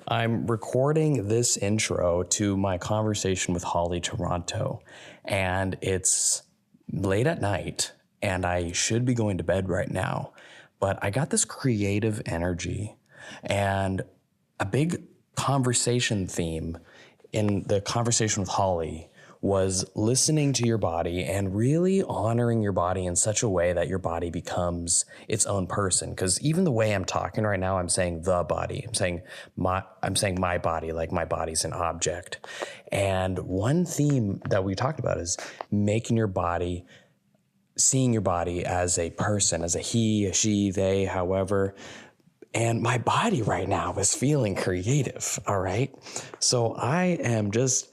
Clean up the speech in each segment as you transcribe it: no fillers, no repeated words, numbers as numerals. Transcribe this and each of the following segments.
I'm recording this intro to my conversation with Holly Toronto, and it's late at night, and I should be going to bed right now, but I got this creative energy, and a big conversation theme in the conversation with Holly was listening to your body and really honoring your body in such a way that your body becomes its own person. Because even the way I'm talking right now, I'm saying the body. I'm saying my body, like my body's an object. And one theme that we talked about is making your body, seeing your body as a person, as a he, a she, they, however. And my body right now is feeling creative. All right. So I am just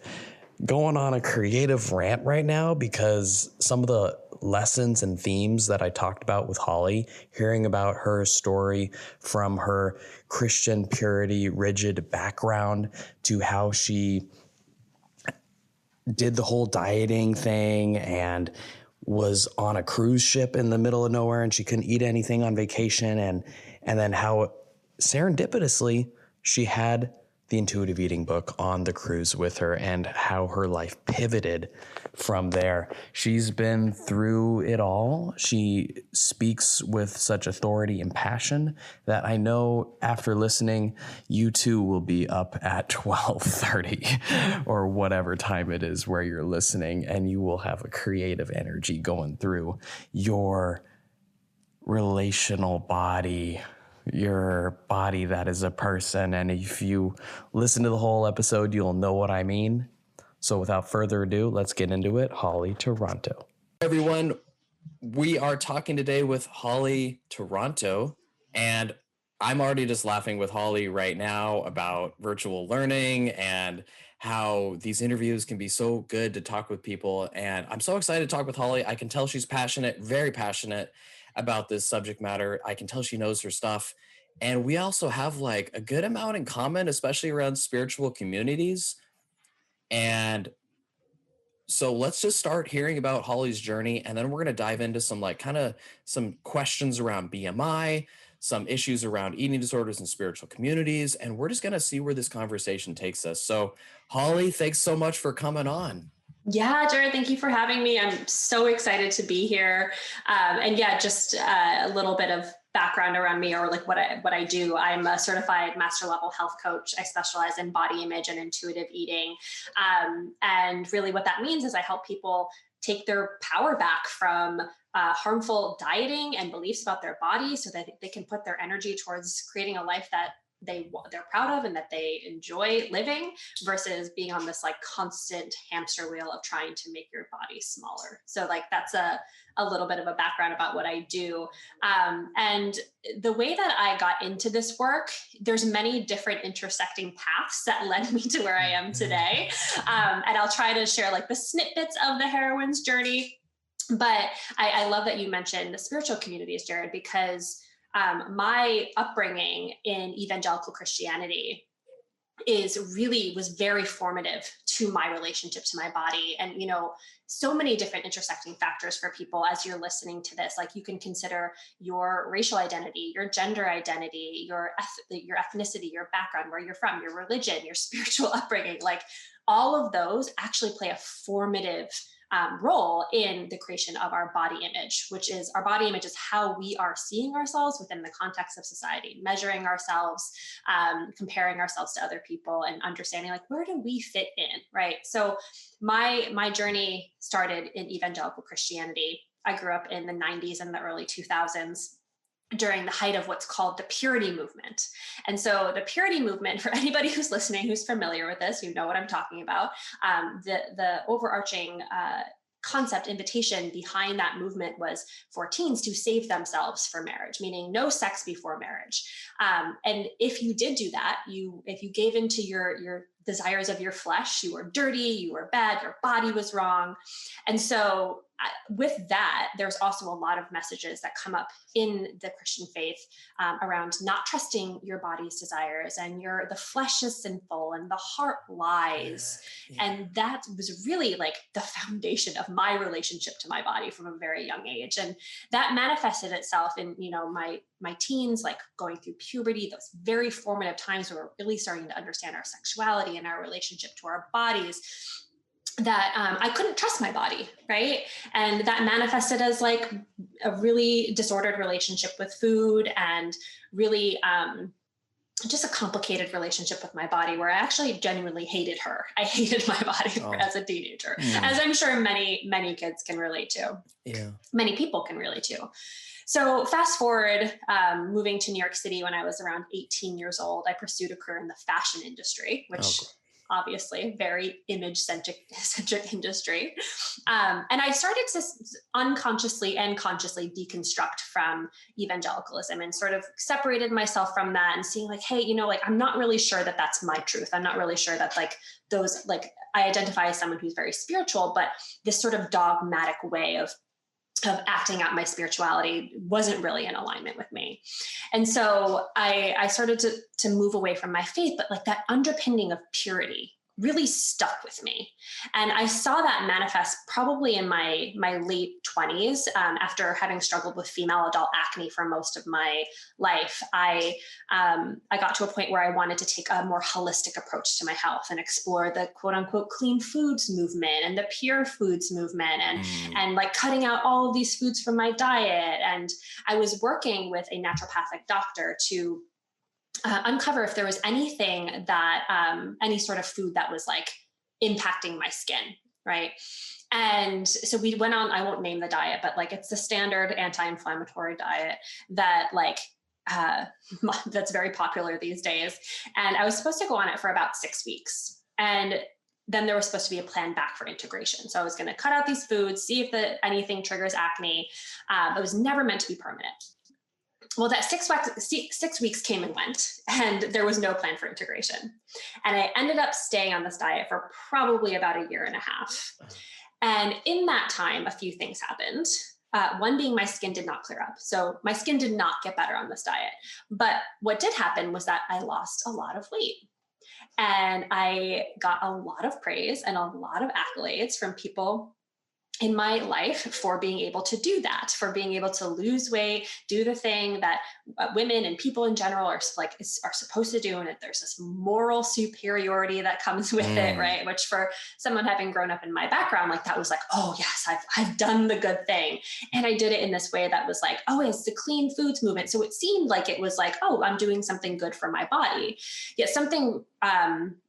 going on a creative rant right now because some of the lessons and themes that I talked about with Holly, hearing about her story from her Christian purity, rigid background to how she did the whole dieting thing and was on a cruise ship in the middle of nowhere and she couldn't eat anything on vacation. And then how serendipitously she had the intuitive eating book on the cruise with her and how her life pivoted from there. She's been through it all. She speaks with such authority and passion that I know after listening, you too will be up at 12:30 or whatever time it is where you're listening, and you will have a creative energy going through your relational body, your body that is a person. And if you listen to the whole episode, you'll know what I mean. So without further ado, let's get into it. Holly Toronto. Everyone, we are talking today with Holly Toronto, and I'm already just laughing with Holly right now about virtual learning and how these interviews can be so good to talk with people. And I'm so excited to talk with Holly. I can tell she's passionate, very passionate about this subject matter. I can tell she knows her stuff. And we also have like a good amount in common, especially around spiritual communities. And so let's just start hearing about Holly's journey, and then we're going to dive into some some questions around BMI, some issues around eating disorders and spiritual communities, and we're just going to see where this conversation takes us. So Holly, thanks so much for coming on. Yeah, Jared, thank you for having me. I'm so excited to be here. And yeah, just a little bit of background around me, or like what I do. I'm a certified master level health coach. I specialize in body image and intuitive eating. And really what that means is I help people take their power back from harmful dieting and beliefs about their body so that they can put their energy towards creating a life that they're proud of and that they enjoy living, versus being on this like constant hamster wheel of trying to make your body smaller. So like that's a little bit of a background about what I do. And the way that I got into this work, there's many different intersecting paths that led me to where I am today. And I'll try to share like the snippets of the heroine's journey. But I love that you mentioned the spiritual communities, Jared, because my upbringing in evangelical Christianity was very formative to my relationship to my body. And, so many different intersecting factors for people as you're listening to this. Like you can consider your racial identity, your gender identity, your ethnicity, your background, where you're from, your religion, your spiritual upbringing. Like all of those actually play a formative role in the creation of our body image, which is our body image is how we are seeing ourselves within the context of society, measuring ourselves, comparing ourselves to other people, and understanding like, where do we fit in, right? So my journey started in evangelical Christianity. I grew up in the 90s and the early 2000s during the height of what's called the purity movement. And so the purity movement, for anybody who's listening, who's familiar with this, you know what I'm talking about. The overarching concept, invitation behind that movement was for teens to save themselves for marriage, meaning no sex before marriage. And if you did do that, if you gave into your desires of your flesh, you were dirty, you were bad, your body was wrong. And so with that, there's also a lot of messages that come up in the Christian faith around not trusting your body's desires, and the flesh is sinful and the heart lies. Yeah. And that was really like the foundation of my relationship to my body from a very young age. And that manifested itself in, my my teens, like going through puberty, those very formative times where we're really starting to understand our sexuality and our relationship to our bodies, that I couldn't trust my body, right? And that manifested as like a really disordered relationship with food, and really just a complicated relationship with my body, where I actually genuinely hated her. I hated my body as a teenager, as I'm sure many kids can relate to. Yeah. Many people can relate to. So fast forward, moving to New York City when I was around 18 years old, I pursued a career in the fashion industry, which obviously very image-centric industry. And I started to unconsciously and consciously deconstruct from evangelicalism, and sort of separated myself from that, and seeing like, hey, like, I'm not really sure that that's my truth. I'm not really sure that like those, like, I identify as someone who's very spiritual, but this sort of dogmatic way of acting out my spirituality wasn't really in alignment with me. And so I started to move away from my faith, but like that underpinning of purity really stuck with me. And I saw that manifest probably in my late 20s, after having struggled with female adult acne for most of my life. I got to a point where I wanted to take a more holistic approach to my health and explore the quote unquote clean foods movement and the pure foods movement, and like cutting out all of these foods from my diet. And I was working with a naturopathic doctor to uncover if there was anything that, any sort of food that was like impacting my skin, right? And so we went on, I won't name the diet, but like it's the standard anti-inflammatory diet that like, that's very popular these days. And I was supposed to go on it for about 6 weeks. And then there was supposed to be a plan back for integration. So I was going to cut out these foods, see if anything triggers acne. It was never meant to be permanent. Well, that 6 weeks came and went, and there was no plan for integration. And I ended up staying on this diet for probably about a year and a half. And in that time, a few things happened. One being my skin did not clear up. So my skin did not get better on this diet. But what did happen was that I lost a lot of weight. And I got a lot of praise and a lot of accolades from people in my life for being able to do that, for being able to lose weight, do the thing that women and people in general are supposed to do. And there's this moral superiority that comes with it, right? Which for someone having grown up in my background, like that was like, oh yes, I've done the good thing. And I did it in this way that was like, oh, it's the clean foods movement. So it seemed like it was like, oh, I'm doing something good for my body. Yet something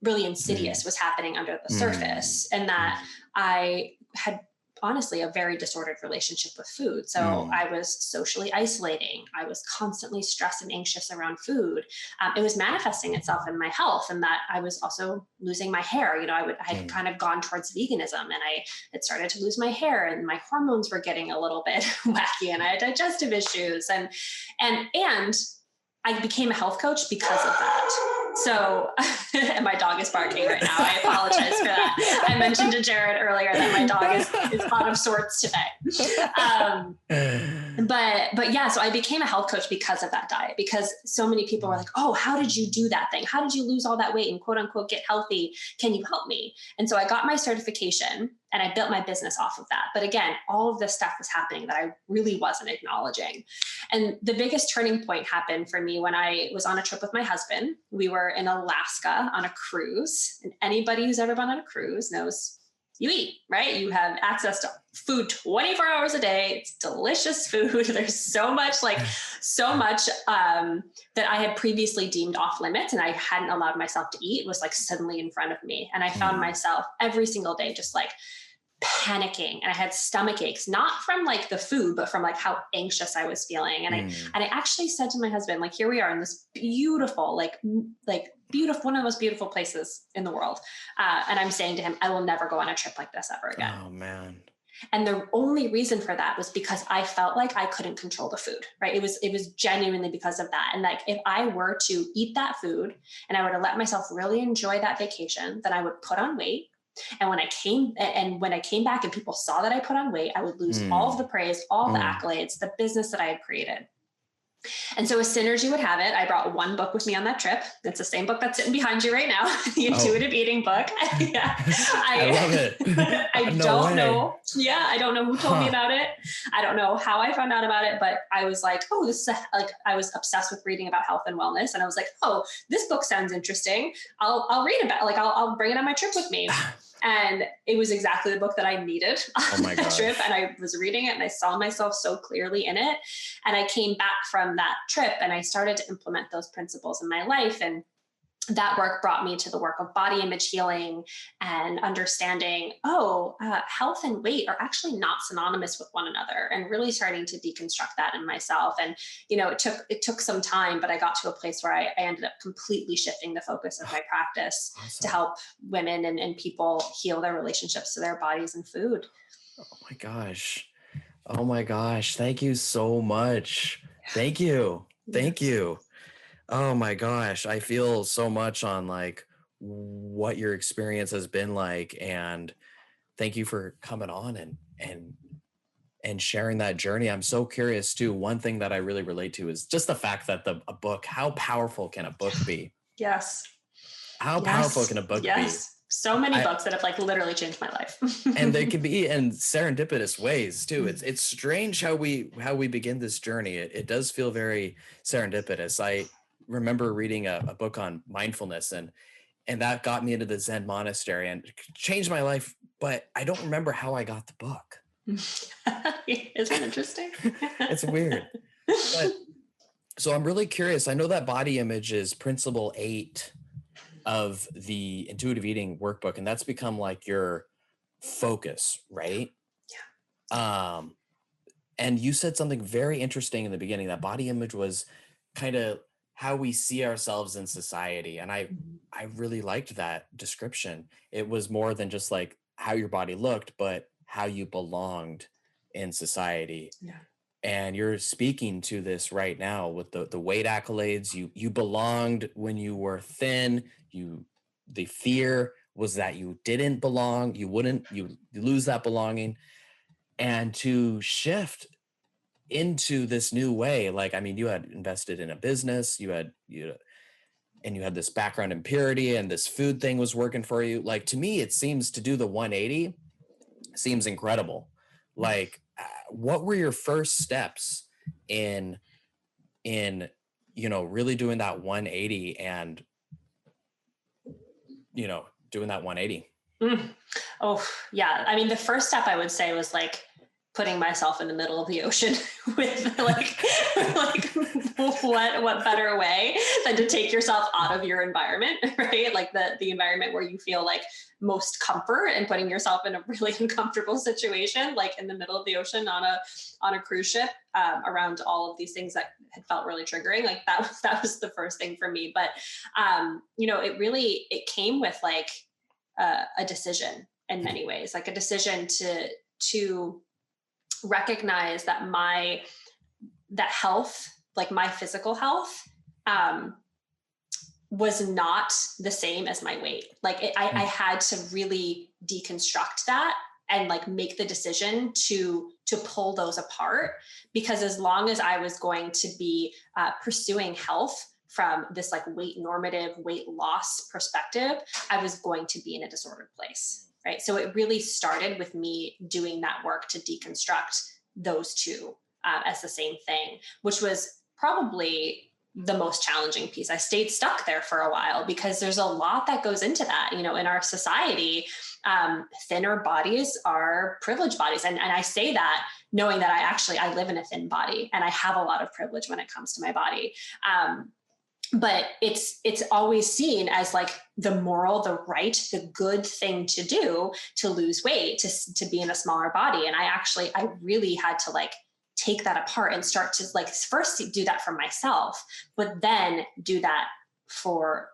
really insidious was happening under the surface, and that I had honestly a very disordered relationship with food. So I was socially isolating. I was constantly stressed and anxious around food. It was manifesting itself in my health, and that I was also losing my hair. I had kind of gone towards veganism, and I had started to lose my hair, and my hormones were getting a little bit wacky, and I had digestive issues, and I became a health coach because of that. So, and my dog is barking right now. I apologize for that. I mentioned to Jared earlier that my dog is out of sorts today. But yeah, so I became a health coach because of that diet, because so many people were like, oh, how did you do that thing? How did you lose all that weight and quote unquote get healthy? Can you help me? And so I got my certification, and I built my business off of that. But again, all of this stuff was happening that I really wasn't acknowledging. And the biggest turning point happened for me when I was on a trip with my husband. We were in Alaska on a cruise. And anybody who's ever been on a cruise knows you eat, right? You have access to food 24 hours a day. It's delicious food. There's so much that I had previously deemed off limits and I hadn't allowed myself to eat was like suddenly in front of me. And I found myself every single day just like panicking, and I had stomach aches, not from like the food, but from like how anxious I was feeling. And I actually said to my husband, like, here we are in this beautiful, beautiful, one of the most beautiful places in the world. And I'm saying to him, I will never go on a trip like this ever again. Oh man. And the only reason for that was because I felt like I couldn't control the food, right? It was genuinely because of that. And like, if I were to eat that food and I were to let myself really enjoy that vacation, then I would put on weight. And when I came back and people saw that I put on weight, I would lose all of the praise, all the accolades, the business that I had created. And so as synergy would have it, I brought one book with me on that trip. It's the same book that's sitting behind you right now, the intuitive eating book. Yeah. I love it. I No don't way. know. Yeah. I don't know who told me about it. I don't know how I found out about it, but I was like, oh, this is like, I was obsessed with reading about health and wellness. And I was like, oh, this book sounds interesting. I'll read about it. Like I'll bring it on my trip with me. And it was exactly the book that I needed on that trip. And I was reading it and I saw myself so clearly in it. And I came back from that trip and I started to implement those principles in my life. And that work brought me to the work of body image healing and understanding, health and weight are actually not synonymous with one another, and really starting to deconstruct that in myself. And, it took some time, but I got to a place where I ended up completely shifting the focus of my practice to help women and people heal their relationships to their bodies and food. Oh my gosh. Oh my gosh. Thank you so much. Thank you. Thank you. Oh my gosh. I feel so much on like what your experience has been like. And thank you for coming on and sharing that journey. I'm so curious too. One thing that I really relate to is just the fact that a book, how powerful can a book be? Yes. How powerful can a book be? So many books that have like literally changed my life. And they can be in serendipitous ways too. It's strange how we begin this journey. It does feel very serendipitous. I remember reading a book on mindfulness and that got me into the Zen monastery and changed my life, but I don't remember how I got the book. Isn't it interesting? It's weird. But so I'm really curious. I know that body image is principle 8 of the intuitive eating workbook, and that's become like your focus, right? Yeah. And you said something very interesting in the beginning, that body image was kind of how we see ourselves in society. And I really liked that description. It was more than just like how your body looked, but how you belonged in society. Yeah. And you're speaking to this right now with the weight accolades. You belonged when you were thin. The fear was that you didn't belong. You lose that belonging. And to shift into this new way, like, I mean, you had invested in a business, you had this background in purity, and this food thing was working for you. Like, to me, it seems to do the 180 seems incredible. Like, what were your first steps in really doing that 180 and doing that 180? Oh yeah. I mean, the first step I would say was like putting myself in the middle of the ocean with like what better way than to take yourself out of your environment, right? Like the environment where you feel like most comfort, and putting yourself in a really uncomfortable situation, like in the middle of the ocean on a cruise ship, around all of these things that had felt really triggering. Like that was the first thing for me. But it came with like a decision in many ways, like a decision to recognize that that health, like my physical health, was not the same as my weight. Like I had to really deconstruct that and like make the decision to pull those apart, because as long as I was going to be pursuing health from this like weight normative, weight loss perspective, I was going to be in a disordered place. Right. So it really started with me doing that work to deconstruct those two as the same thing, which was probably the most challenging piece. I stayed stuck there for a while because there's a lot that goes into that. In our society, thinner bodies are privileged bodies. And I say that knowing that I live in a thin body and I have a lot of privilege when it comes to my body. But it's always seen as like the moral, the right, the good thing to do to lose weight, to be in a smaller body. And I really had to like take that apart and start to like first do that for myself, but then do that for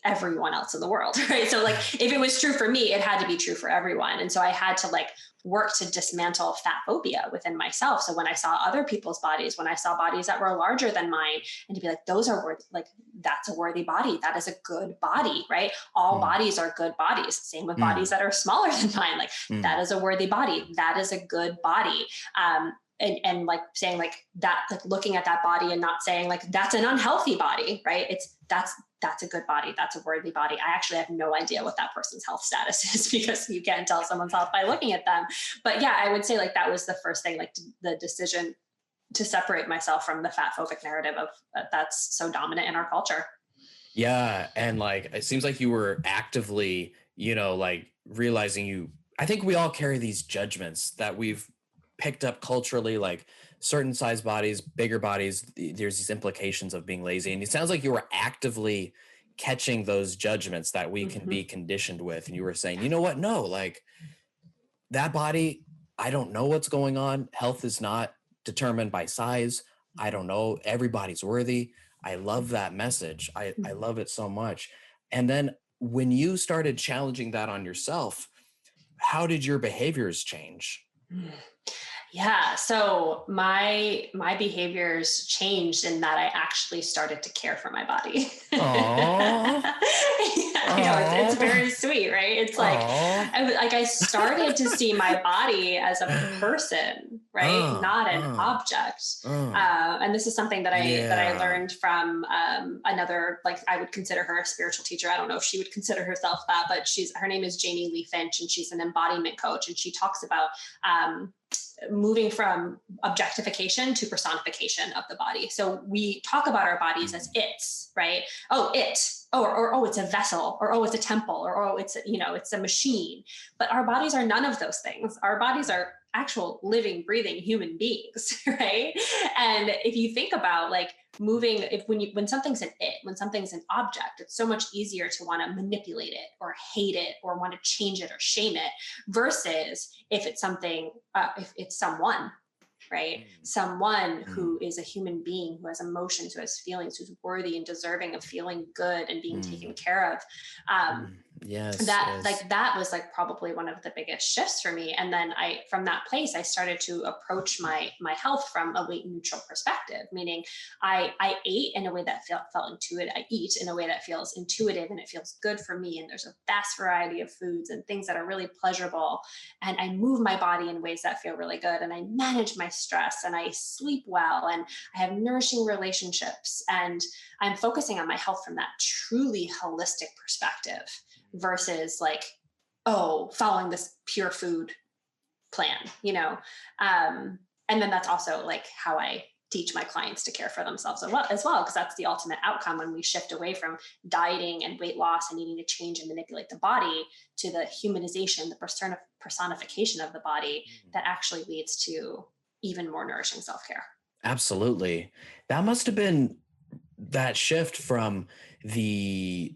everyone else in the world, right? So like if it was true for me, it had to be true for everyone. And so I had to like work to dismantle fat phobia within myself. So when I saw other people's bodies, when I saw bodies that were larger than mine, and to be like, those are worthy, like that's a worthy body. That is a good body, right? All bodies are good bodies. Same with bodies that are smaller than mine. Like that is a worthy body. That is a good body. and like saying like that, like looking at that body and not saying like, that's an unhealthy body, right? That's a good body. That's a worthy body. I actually have no idea what that person's health status is because you can't tell someone's health by looking at them. But yeah, I would say like that was the first thing, like the decision to separate myself from the fat phobic narrative of that's so dominant in our culture. Yeah. And like, it seems like you were actively, like realizing I think we all carry these judgments that we've picked up culturally, like certain size bodies, bigger bodies, there's these implications of being lazy. And it sounds like you were actively catching those judgments that we can be conditioned with. And you were saying, you know what? No, like that body, I don't know what's going on. Health is not determined by size. I don't know. Everybody's worthy. I love that message. I love it so much. And then when you started challenging that on yourself, how did your behaviors change? Yeah. So my behaviors changed in that I actually started to care for my body. Aww. I know it's very sweet, right? It's like I started to see my body as a person, right? Not an object. And this is something that I learned from another, like I would consider her a spiritual teacher. I don't know if she would consider herself that, but her name is Jamie Lee Finch, and she's an embodiment coach, and she talks about moving from objectification to personification of the body. So we talk about our bodies as its, right? Oh, or it's a vessel, or oh, it's a temple, or oh, it's a machine. But our bodies are none of those things. Our bodies are actual living, breathing human beings, right? And if you think about like moving, when something's when something's an object, it's so much easier to want to manipulate it or hate it or want to change it or shame it, versus if it's something, if it's someone, right? Someone who is a human being, who has emotions, who has feelings, who's worthy and deserving of feeling good and being taken care of. That was like probably one of the biggest shifts for me. And then from that place, I started to approach my health from a weight neutral perspective, meaning I ate in a way that felt intuitive. I eat in a way that feels intuitive and it feels good for me. And there's a vast variety of foods and things that are really pleasurable. And I move my body in ways that feel really good. And I manage my stress and I sleep well and I have nourishing relationships. And I'm focusing on my health from that truly holistic perspective versus like, following this pure food plan, and then that's also like how I teach my clients to care for themselves as well, because that's the ultimate outcome when we shift away from dieting and weight loss and needing to change and manipulate the body to the humanization, the personification of the body that actually leads to even more nourishing self-care. Absolutely. That must have been that shift from the,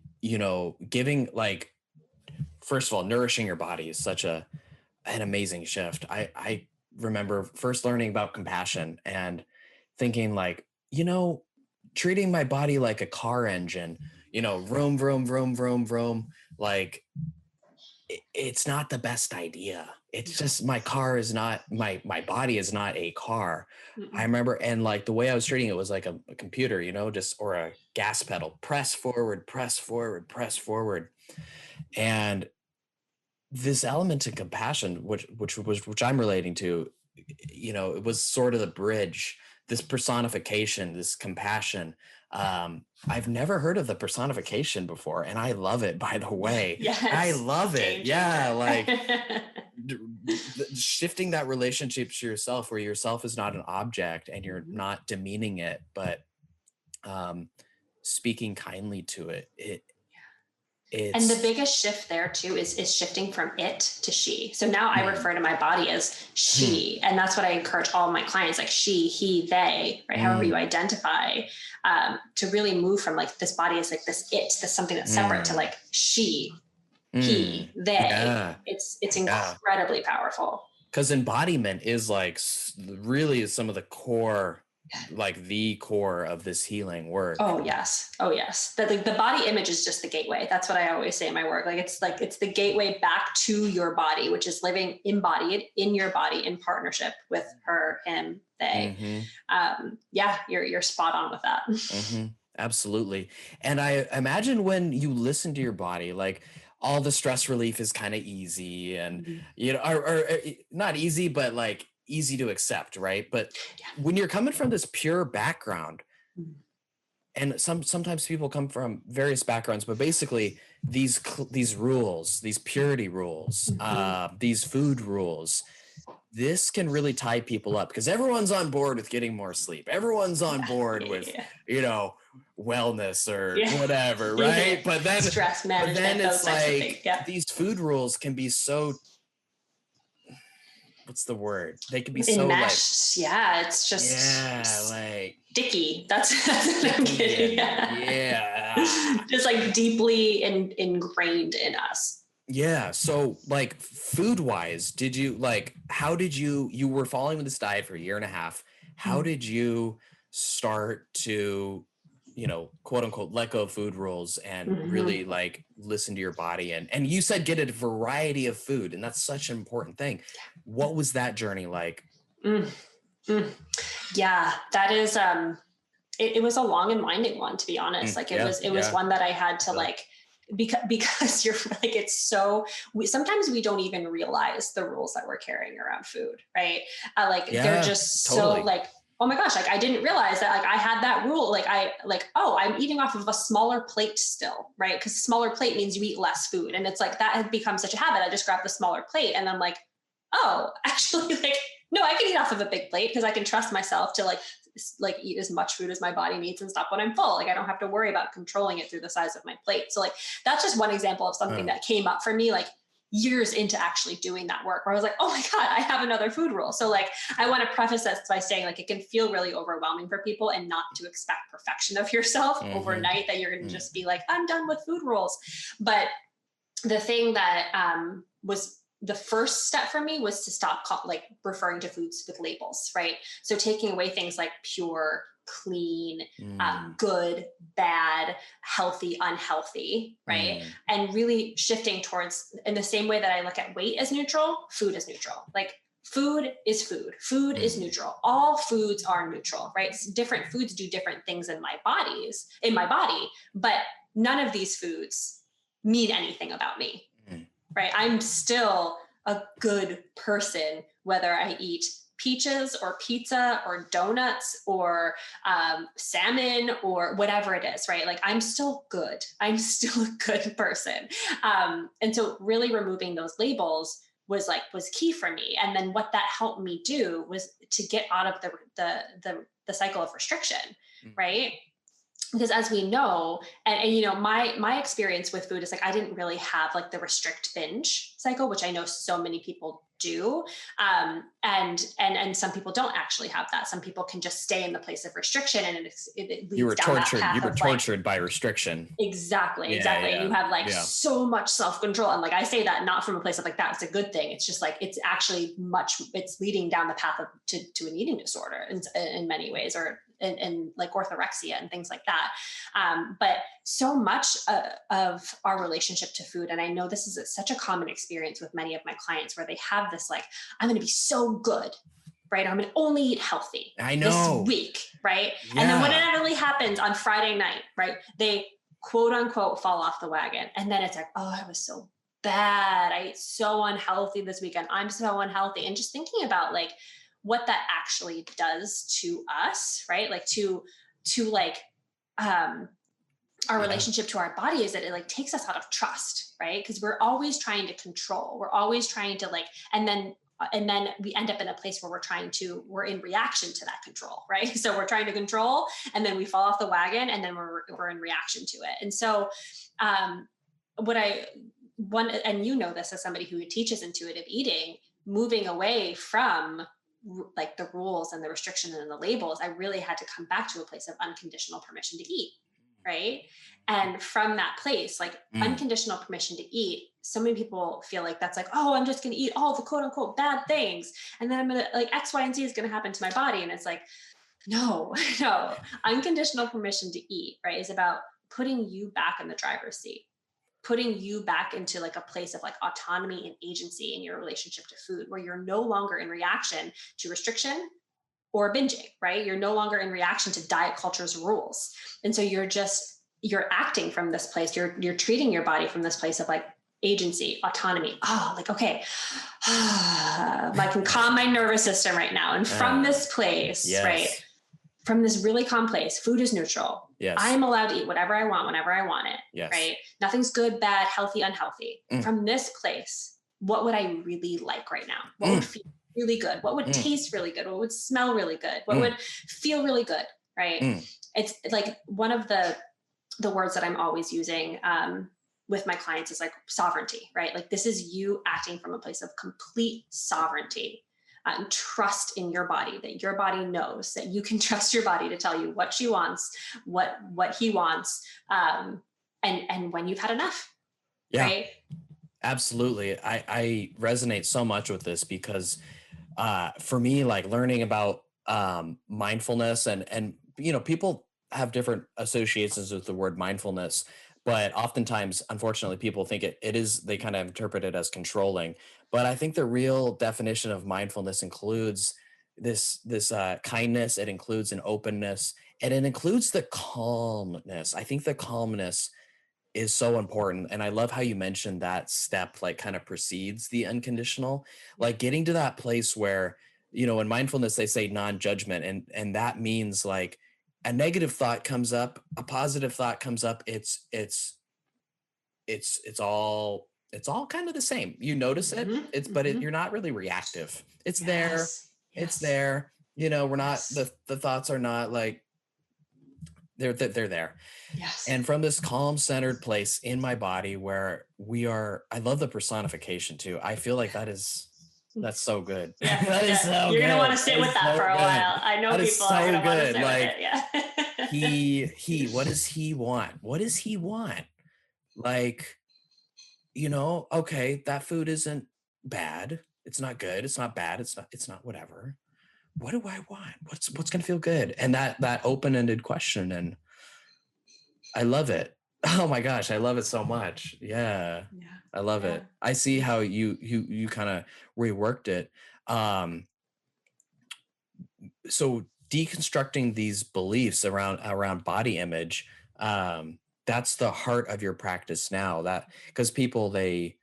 giving, like, first of all, nourishing your body is such an amazing shift. I remember first learning about compassion and thinking like, treating my body like a car engine, vroom, vroom, vroom, vroom, vroom. Like it's not the best idea. It's just, my car is not, my body is not a car. I remember, and like the way I was treating it was like a computer, or a gas pedal, press forward, press forward, press forward. And this element of compassion, which I'm relating to, it was sort of the bridge, this personification, this compassion. I've never heard of the personification before, and I love it, by the way. Yes, I love it. Yeah. Like shifting that relationship to yourself, where yourself is not an object and you're not demeaning it, but speaking kindly to it. And the biggest shift there too is shifting from it to she. So now I refer to my body as she. And that's what I encourage all of my clients, like she, he, they, right? However you identify, to really move from like this body is like this this something that's separate to like she, he, they. Yeah. It's incredibly powerful. Because embodiment is like really some of the core, like the core of this healing work. Oh yes. The body image is just the gateway. That's what I always say in my work. It's the gateway back to your body, which is living embodied in your body in partnership with her, him, they. You're spot on with that. Absolutely. And I imagine when you listen to your body, like all the stress relief is kind of easy and, or not easy, but like easy to accept, right? But when you're coming from this pure background, and sometimes people come from various backgrounds, but basically these rules, these purity rules, these food rules, this can really tie people up because everyone's on board with getting more sleep. Everyone's on board with, wellness or whatever, right? But then stress management, but then those it's types of like things. Yeah. these food rules can be so, what's the word? They can be so enmeshed. It's just like sticky. That's what I'm getting at. Just like deeply ingrained in us. Yeah. So like food wise, how did you were following this diet for a year and a half. How did you start to, quote unquote, let go of food rules and really like listen to your body? And you said get a variety of food, and that's such an important thing. What was that journey like? Yeah, that is, it was a long and winding one, to be honest. Like it was one that I had to like, because you're like, it's so, sometimes we don't even realize the rules that we're carrying around food, right? They're just totally. So like, oh my gosh, like I didn't realize that like I had that rule. Like I'm eating off of a smaller plate still, right? Because smaller plate means you eat less food. And it's like, that had become such a habit. I just grab the smaller plate and I'm like, oh, actually like, no, I can eat off of a big plate because I can trust myself to like eat as much food as my body needs and stop when I'm full. Like I don't have to worry about controlling it through the size of my plate. So like, that's just one example of something that came up for me, like years into actually doing that work, where I was like, oh my God, I have another food rule. So like, I want to preface this by saying like, it can feel really overwhelming for people, and not to expect perfection of yourself overnight, that you're going to just be like, I'm done with food rules. But the thing that was the first step for me was to stop referring to foods with labels, right? So taking away things like pure, clean, good, bad, healthy, unhealthy, right? And really shifting towards, in the same way that I look at weight as neutral, food is neutral. Like food is food. Food is neutral. All foods are neutral, right? Different foods do different things in my body, but none of these foods mean anything about me. Right? I'm still a good person, whether I eat peaches or pizza or donuts or salmon or whatever it is, right? Like I'm still good. I'm still a good person. And so really removing those labels was key for me. And then what that helped me do was to get out of the cycle of restriction, right? Because as we know, and my experience with food is like, I didn't really have like the restrict binge cycle, which I know so many people do. And some people don't actually have that. Some people can just stay in the place of restriction, and it leads you were down tortured. That path. You were tortured by restriction. Exactly. Yeah. You have so much self-control. And like, I say that not from a place of like, that's a good thing. It's just like, it's actually it's leading down the path to an eating disorder in many ways, or and like orthorexia and things like that. But so much of our relationship to food, and I know this is such a common experience with many of my clients, where they have this like, I'm going to be so good, right? I'm going to only eat healthy this week, right? Yeah. And then when it really happens on Friday night, right, they quote unquote fall off the wagon. And then it's like, oh, I was so bad. I ate so unhealthy this weekend. I'm so unhealthy. And just thinking about like what that actually does to us, right? Like to like, our relationship to our body, is that it like takes us out of trust, right? Because we're always trying to control. We're always trying to like, and then we end up in a place where we're in reaction to that control, right? So we're trying to control, and then we fall off the wagon, and then we're in reaction to it. And so, and you know this as somebody who teaches intuitive eating, moving away from like the rules and the restriction and the labels, I really had to come back to a place of unconditional permission to eat. Right. And from that place, like unconditional permission to eat, so many people feel like that's like, oh, I'm just going to eat all the quote unquote bad things, and then I'm going to like X, Y, and Z is going to happen to my body. And it's like, no, unconditional permission to eat, right, is about putting you back in the driver's seat, putting you back into like a place of like autonomy and agency in your relationship to food, where you're no longer in reaction to restriction or binging, right? You're no longer in reaction to diet culture's rules. And so you're acting from this place. You're treating your body from this place of like, agency, autonomy. Oh, like, okay, I can calm my nervous system right now. And from this place, yes. right, from this really calm place, food is neutral. Yes. I'm allowed to eat whatever I want, whenever I want it, yes. right? Nothing's good, bad, healthy, unhealthy. From this place, what would I really like right now? What would feel really good? What would taste really good? What would smell really good? What would feel really good, right? It's like one of the words that I'm always using with my clients is like sovereignty, right? Like this is you acting from a place of complete sovereignty. Trust in your body, that your body knows, that you can trust your body to tell you what she wants, what he wants, and when you've had enough. Yeah, right? Absolutely. I resonate so much with this because for me, like learning about mindfulness and people have different associations with the word mindfulness, but oftentimes, unfortunately, people think they kind of interpret it as controlling. But I think the real definition of mindfulness includes this kindness. It includes an openness, and it includes the calmness. I think the calmness is so important. And I love how you mentioned that step, like kind of precedes the unconditional, like getting to that place where, in mindfulness, they say non-judgment. And that means like a negative thought comes up, a positive thought comes up. It's all kind of the same. You notice it, you're not really reactive. It's there. It's there. We're not, the thoughts are not like, they're there. Yes. And from this calm centered place in my body where I love the personification too. I feel like that's so good. Yeah. That is so You're good. Gonna want to sit with that for a while. I know that people are gonna want to sit with it. Yeah. What does he want? What does he want? Like, okay, that food isn't bad. It's not good. It's not bad. It's not whatever. What do I want? What's going to feel good? And that open-ended question. And I love it. Oh my gosh. I love it so much. Yeah. I love it. I see how you kind of reworked it. So deconstructing these beliefs around body image, that's the heart of your practice now, that because people, they,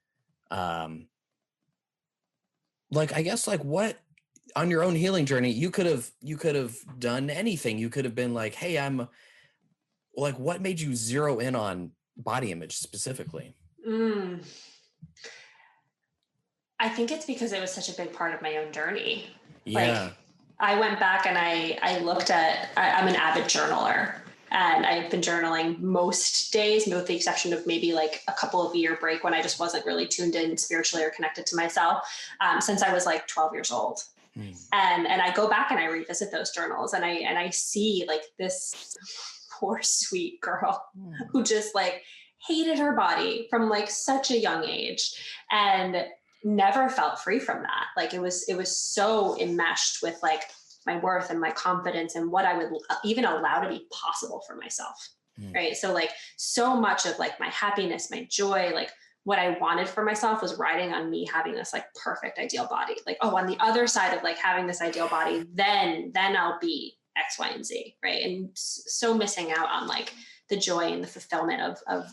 like, I guess, like what, on your own healing journey, you could have done anything. You could have been like, hey, I'm like, what made you zero in on body image specifically? I think it's because it was such a big part of my own journey. Yeah. Like I went back and I looked at, I'm an avid journaler, and I've been journaling most days, with the exception of maybe like a couple of year break when I just wasn't really tuned in spiritually or connected to myself, since I was like 12 years old. And I go back and I revisit those journals, and I see like this poor sweet girl who just like hated her body from like such a young age and never felt free from that. Like it was so enmeshed with like my worth and my confidence and what I would even allow to be possible for myself. Right. So like so much of like my happiness, my joy, like what I wanted for myself was riding on me having this like perfect ideal body. Like, oh, on the other side of like having this ideal body, then I'll be X, Y, and Z. Right. And so missing out on like the joy and the fulfillment of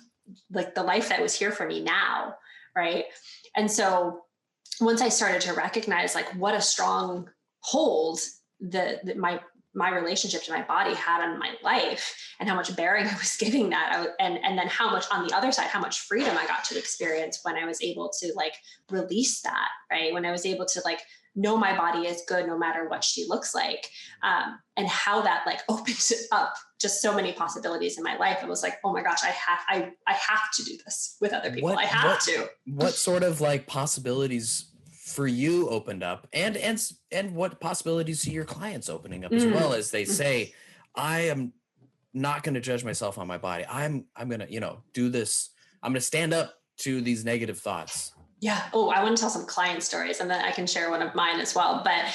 like the life that was here for me now. Right. And so once I started to recognize like what a strong hold my relationship to my body had on my life and how much bearing I was giving that, and then how much on the other side, how much freedom I got to experience when I was able to like release that, right? When I was able to like know my body is good no matter what she looks like, and how that like opens up just so many possibilities in my life. It was like, oh my gosh, I have to do this with other people. What sort of like possibilities for you opened up, and what possibilities see your clients opening up as well, as they say, I am not going to judge myself on my body. I'm going to, do this. I'm going to stand up to these negative thoughts. Yeah. Oh, I want to tell some client stories, and then I can share one of mine as well. But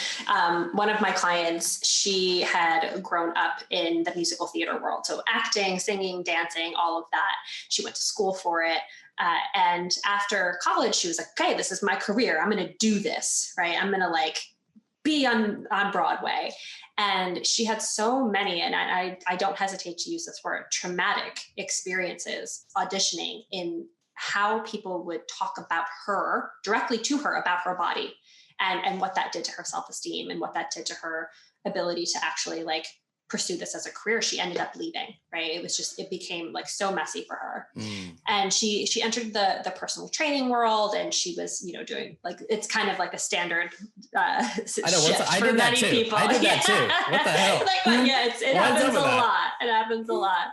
one of my clients, she had grown up in the musical theater world. So acting, singing, dancing, all of that. She went to school for it. And after college, she was like, okay, this is my career. I'm going to do this, right? I'm going to like be on Broadway. And she had so many, and I don't hesitate to use this word, traumatic experiences auditioning in how people would talk about her directly to her about her body, and what that did to her self-esteem and what that did to her ability to actually like pursue this as a career. She ended up leaving, right? It became like so messy for her. And she entered the personal training world, and she was, doing like, it's kind of like a standard shift for many people. I did that too. What the hell? It happens a lot. It happens a lot.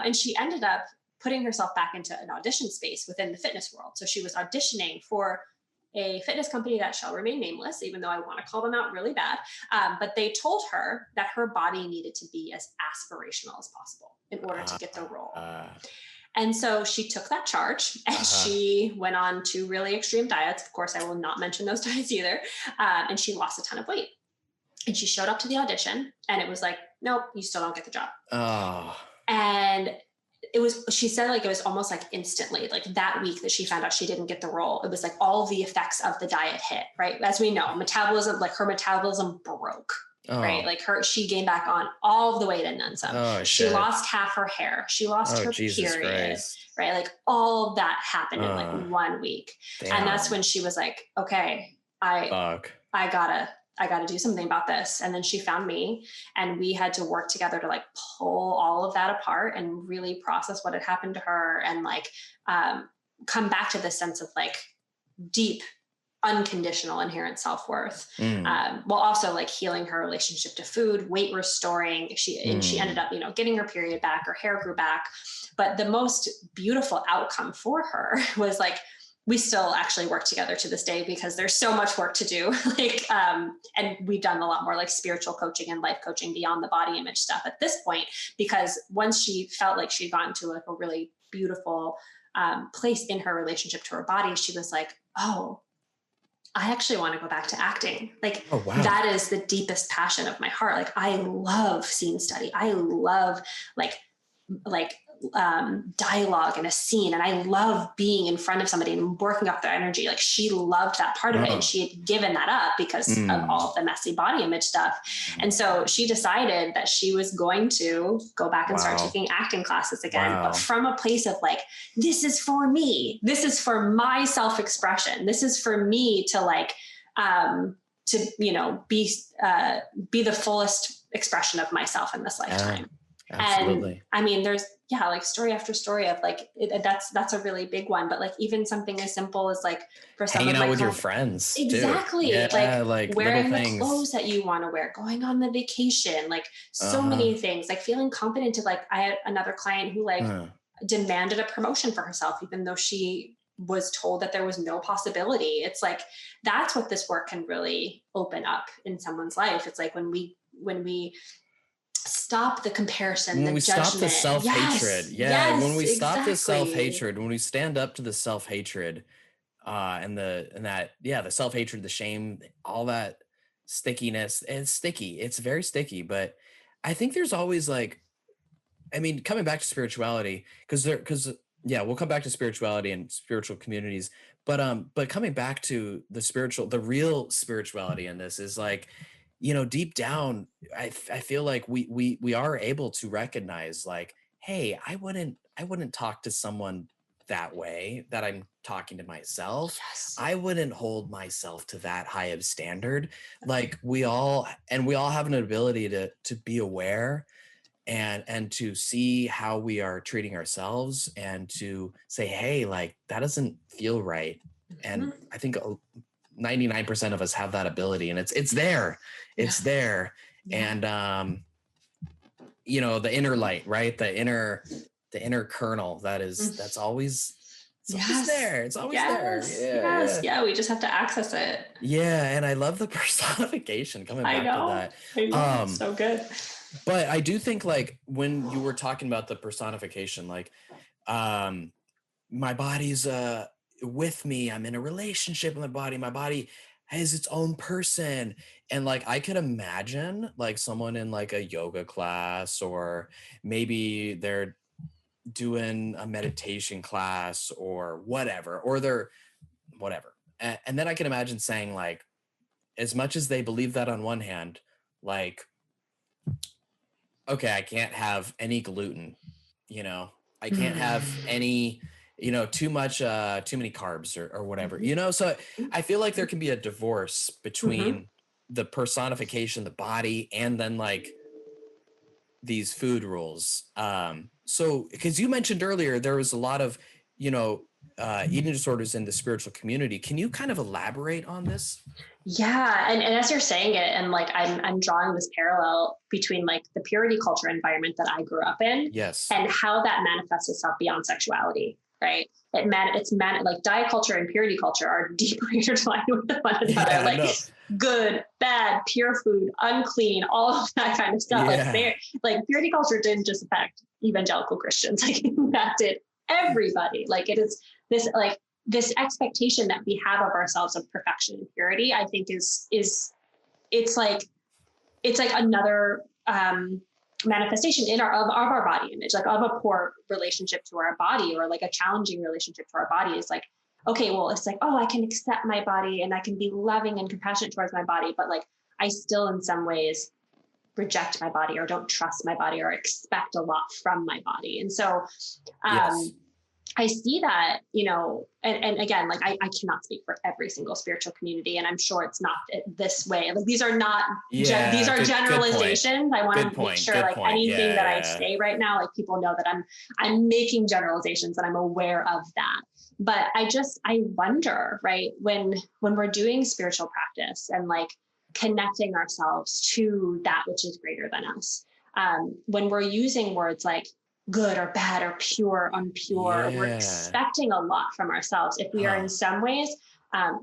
And she ended up putting herself back into an audition space within the fitness world. So she was auditioning for a fitness company that shall remain nameless, even though I want to call them out really bad. But they told her that her body needed to be as aspirational as possible in order to get the role. And so she took that charge, and she went on to really extreme diets. Of course, I will not mention those diets either. And she lost a ton of weight. And she showed up to the audition, and it was like, nope, you still don't get the job. And she said like, it was almost like instantly, like that week that she found out she didn't get the role, it was like all the effects of the diet hit, right? As we know, her metabolism broke, right? Like she gained back on all of the weight and then some. She lost half her hair. She lost her Jesus period, Christ. right? Like all of that happened in like 1 week. Damn. And that's when she was like, okay, I gotta do something about this. And then she found me, and we had to work together to like pull all of that apart and really process what had happened to her, and like come back to this sense of like deep, unconditional, inherent self-worth, while also like healing her relationship to food, weight restoring. She ended up, getting her period back, her hair grew back. But the most beautiful outcome for her was like, we still actually work together to this day because there's so much work to do. And we've done a lot more like spiritual coaching and life coaching beyond the body image stuff at this point, because once she felt like she'd gotten to like a really beautiful place in her relationship to her body, she was like, oh, I actually want to go back to acting. Like, that is the deepest passion of my heart. Like, I love scene study. I love like dialogue in a scene. And I love being in front of somebody and working up their energy. Like, she loved that part of it. And she had given that up because of all of the messy body image stuff. And so she decided that she was going to go back and start taking acting classes again, but from a place of like, this is for me. This is for my self-expression. This is for me to like, be the fullest expression of myself in this lifetime. Absolutely. And I mean, there's like story after story of like, that's a really big one, but like even something as simple as like for someone hanging out with your friends. Exactly. Yeah, like wearing the clothes that you want to wear, going on the vacation, like so many things, like feeling confident to like, I had another client who like demanded a promotion for herself, even though she was told that there was no possibility. It's like, that's what this work can really open up in someone's life. It's like when we stop the comparison, when we judgment. Stop the self-hatred. When we stop the self-hatred, when we stand up to the self-hatred, the self-hatred, the shame, all that stickiness, and it's sticky. It's very sticky, but I think there's always like, I mean, coming back to spirituality, we'll come back to spirituality and spiritual communities, but coming back to the real spirituality in this is like, deep down, I feel like we are able to recognize like, hey, I wouldn't talk to someone that way that I'm talking to myself. Yes. I wouldn't hold myself to that high of standard. Like we all have an ability to be aware and to see how we are treating ourselves and to say, hey, like that doesn't feel right. And I think 99% of us have that ability, and it's there. It's there. And the inner light, right? The inner kernel that's always there. It's always there. Yeah, we just have to access it. Yeah, and I love the personification coming back to that. I know. So good. But I do think like when you were talking about the personification, like my body's with me, I'm in a relationship with my body has its own person. And like I could imagine like someone in like a yoga class, or maybe they're doing a meditation class or whatever, or they're whatever. And then I can imagine saying like, as much as they believe that on one hand, like, okay, I can't have any gluten, I can't have any too many carbs or whatever, Mm-hmm. so I feel like there can be a divorce Mm-hmm. between the personification, the body, and then like these food rules. So because you mentioned earlier, there was a lot of, eating disorders in the spiritual community. Can you kind of elaborate on this? Yeah. And as you're saying it, and like I'm drawing this parallel between like the purity culture environment that I grew up in Yes. and how that manifests itself beyond sexuality, right? Like diet culture and purity culture are deeply intertwined with one another. Yeah, Like no. good, bad, pure food, unclean, all of that kind of stuff. Yeah. Like purity culture didn't just affect evangelical Christians, like it impacted everybody. Like it is this expectation that we have of ourselves of perfection and purity, I think is it's like another manifestation of our body image, like of a poor relationship to our body, or like a challenging relationship to our body is like, okay, well, it's like, oh, I can accept my body and I can be loving and compassionate towards my body, but like I still in some ways reject my body or don't trust my body or expect a lot from my body. And so Yes. I see that, and again, like I cannot speak for every single spiritual community, and I'm sure it's not this way. Like these are not, these Yeah. are Good point. generalizations. I want Good to make point. sure Good like point. anything that I Yeah. say right now, like people know that I'm making generalizations and I'm aware of that. But I wonder, right, when we're doing spiritual practice and like connecting ourselves to that which is greater than us, when we're using words like good or bad or pure, unpure. We're Yeah. expecting a lot from ourselves if we are Huh. in some ways